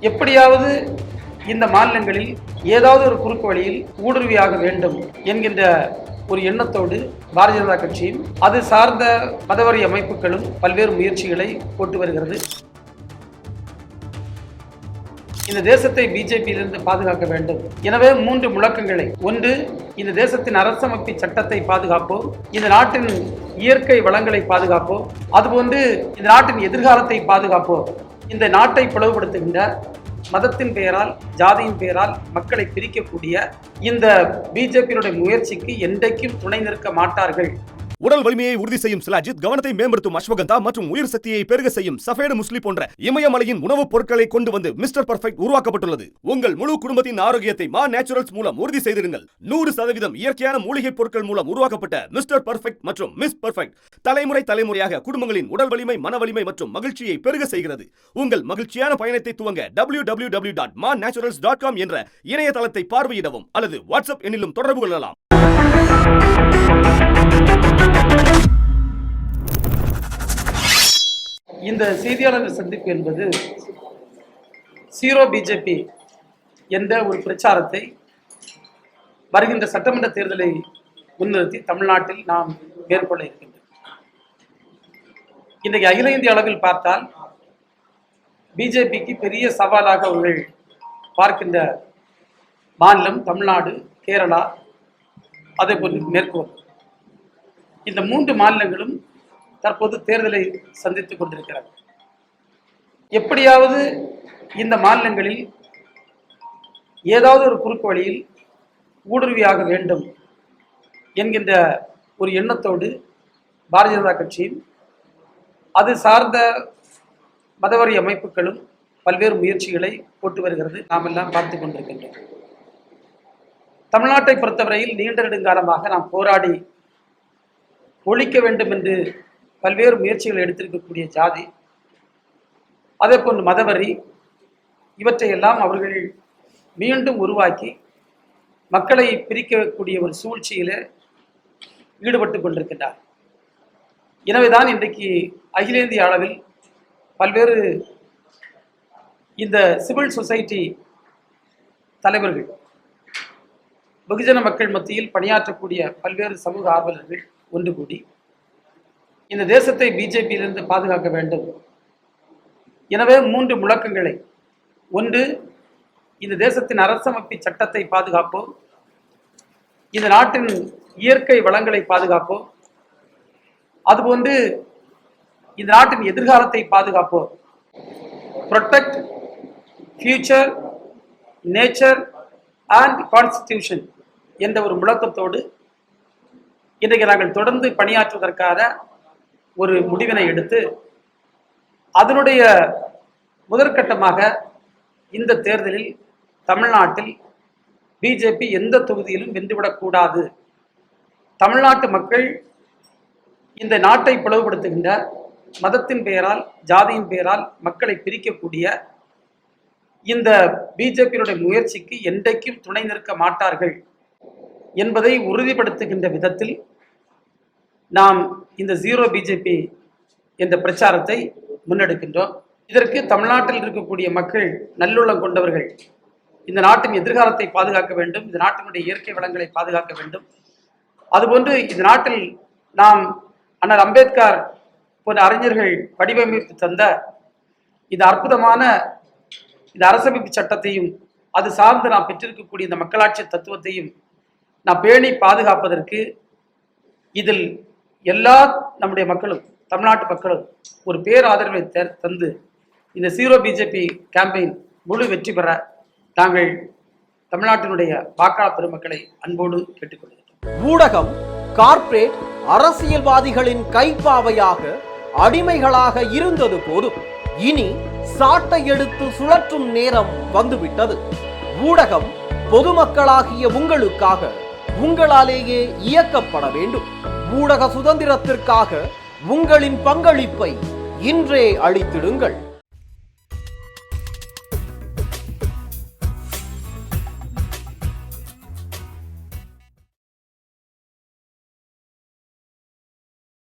எப்படியாவது இந்த மாநிலங்களில் ஏதாவது ஒரு குறுக்கு வழியில் ஊடுருவியாக வேண்டும் என்கின்ற ஒரு எண்ணத்தோடு பாரதிய ஜனதா கட்சியும் அது சார்ந்த மதவாரி அமைப்புகளும் பல்வேறு முயற்சிகளை போட்டு வருகிறது. இந்த தேசத்தை பிஜேபியிலிருந்து பாதுகாக்க வேண்டும். எனவே 3 முழக்கங்களை, ஒன்று, இந்த தேசத்தின் அரசமைப்பு சட்டத்தை பாதுகாப்போம், இந்த நாட்டின் இயற்கை வளங்களை பாதுகாப்போம், அதுபோன்று இந்த நாட்டின் எதிர்காலத்தை பாதுகாப்போம். இந்த நாட்டை பிளவுபடுத்துகின்ற மதத்தின் பெயரால், ஜாதியின் பெயரால் மக்களை பிரிக்கக்கூடிய இந்த பிஜேபியினுடைய முயற்சிக்கு என்றைக்கும் துணை நிற்க மாட்டார்கள். உடல் வலிமையை உறுதி செய்யும் சிலாஜித், கவனத்தை மேம்படுத்தும் அஸ்வகந்தா மற்றும் உயிர் சக்தியை பெருக செய்யும் சஃபேடு முஸ்லி போன்ற இமயமலையின் உணவுப் பொருட்களை கொண்டு வந்து மிஸ்டர் பர்ஃபெக்ட் உருவாக்கப்பட்டுள்ளது. உங்கள் முழு குடும்பத்தின் ஆரோக்கியத்தை மா நேச்சுரல்ஸ் மூலம் உறுதி செய்திருங்கள். 100% இயற்கையான மூலிகை பொருட்கள் மூலம் உருவாக்கப்பட்ட மிஸ்டர் பர்ஃபெக்ட் மற்றும் மிஸ் பர்ஃபெக்ட் தலைமுறையாக குடும்பங்களின் உடல் வலிமை, மன வலிமை மற்றும் மகிழ்ச்சியை பெருக செய்கிறது. உங்கள் மகிழ்ச்சியான பயணத்தை துவங்க www.mannaturals.com என்ற இணையதளத்தை பார்வையிடவும் அல்லது வாட்ஸ்அப் எண்ணிலும் தொடர்பு கொள்ளலாம். இந்த செய்தியாளர் சந்திப்பு என்பது ஜீரோ பிஜேபி என்ற ஒரு பிரச்சாரத்தை வருகின்ற சட்டமன்ற தேர்தலை முன்னிறுத்தி தமிழ்நாட்டில் நாம் மேற்கொள்ள இருக்கின்றோம். இன்றைக்கு அகில இந்திய அளவில் பார்த்தால் பிஜேபிக்கு பெரிய சவாலாக அவர்கள் பார்க்கின்ற மாநிலம் தமிழ்நாடு, கேரளா, அதே போன்று மேற்கோள். இந்த 3 மாநிலங்களும் தற்போது தேர்தலை சந்தித்துக் கொண்டிருக்கிறார்கள். எப்படியாவது இந்த மாநிலங்களில் ஏதாவது ஒரு குறுக்கு வழியில் ஊடுருவியாக வேண்டும் என்கின்ற ஒரு எண்ணத்தோடு பாரதிய ஜனதா கட்சியும் அது சார்ந்த மதவாரி அமைப்புகளும் பல்வேறு முயற்சிகளை போட்டு வருகிறது. நாம் எல்லாம் பார்த்து கொண்டிருக்கின்றோம். தமிழ்நாட்டை பொறுத்தவரையில் நீண்ட நெடுங்காலமாக நாம் போராடி ஒழிக்க வேண்டும் என்று பல்வேறு முயற்சிகளை எடுத்திருக்கக்கூடிய ஜாதி, அதே போன்று மதவரி, இவற்றையெல்லாம் அவர்கள் மீண்டும் உருவாக்கி மக்களை பிரிக்கக்கூடிய ஒரு சூழ்ச்சியில் ஈடுபட்டு கொண்டிருக்கின்றார். எனவேதான் இன்றைக்கு அகில இந்திய அளவில் பல்வேறு இந்த சிவில் சொசைட்டி தலைவர்கள், வெகுஜன மக்கள் மத்தியில் பணியாற்றக்கூடிய பல்வேறு சமூக ஆர்வலர்கள் ஒன்று கூடி இந்த தேசத்தை பிஜேபியிலிருந்து பாதுகாக்க வேண்டும். எனவே 3 முழக்கங்களை, ஒன்று, இந்த தேசத்தின் அரசமைப்பு சட்டத்தை பாதுகாப்போம், இந்த நாட்டின் இயற்கை வளங்களை பாதுகாப்போம், அதுபோன்று இந்த நாட்டின் எதிர்காலத்தை பாதுகாப்போம். Protect future, nature and constitution என்ற ஒரு முழக்கத்தோடு இன்றைக்கு நாங்கள் தொடர்ந்து பணியாற்றுவதற்கான ஒரு முடிவினை எடுத்து அதனுடைய முதற்கட்டமாக இந்த தேர்தலில் தமிழ்நாட்டில் பிஜேபி எந்த தொகுதியிலும் வென்றுவிடக்கூடாது. தமிழ்நாட்டு மக்கள் இந்த நாட்டை பிளவுபடுத்துகின்ற மதத்தின் பெயரால், ஜாதியின் பெயரால் மக்களை பிரிக்கக்கூடிய இந்த பிஜேபியினுடைய முயற்சிக்கு என்றைக்கும் துணை நிற்க மாட்டார்கள் என்பதை உறுதிப்படுத்துகின்ற விதத்தில் நாம் இந்த ஜீரோ பிஜேபி என்ற பிரச்சாரத்தை முன்னெடுக்கின்றோம். இதற்கு தமிழ்நாட்டில் இருக்கக்கூடிய மக்கள் நல்லுள்ளம் கொண்டவர்கள் இந்த நாட்டின் எதிர்காலத்தை பாதுகாக்க வேண்டும், இந்த நாட்டினுடைய இயற்கை வளங்களை பாதுகாக்க வேண்டும், அதுபோன்று இந்த நாட்டில் நாம் அண்ணல் அம்பேத்கர் போன்ற அறிஞர்கள் வடிவமைத்து தந்த இந்த அற்புதமான இந்த அரசமைப்பு சட்டத்தையும் அது சார்ந்து நாம் பெற்றிருக்கக்கூடிய இந்த மக்களாட்சி தத்துவத்தையும் நாம் பேணி பாதுகாப்பதற்கு இதில் எல்லா நம்முடைய மக்களும், தமிழ்நாட்டு மக்களும் ஒரு பேராதரவை தந்து இந்த ஜீரோ பிஜேபி கேம்பெயின் முழு வெற்றி பெற நாங்கள் தமிழ்நாட்டினுடைய வாக்காளர் பெருமக்களை அன்போடு கேட்டுக்கொள்கிறோம். ஊடகம் கார்ப்பரேட் அரசியல்வாதிகளின் கைப்பாவையாக, அடிமைகளாக இருந்தது போதும். இனி சாட்டை எடுத்து சுழற்றும் நேரம் வந்துவிட்டது. ஊடகம் பொதுமக்களாகிய உங்களுக்காக, உங்களாலேயே இயக்கப்பட வேண்டும். ஊடக சுதந்திரத்திற்காக உங்களின் பங்களிப்பை இன்றே அளித்திடுங்கள்.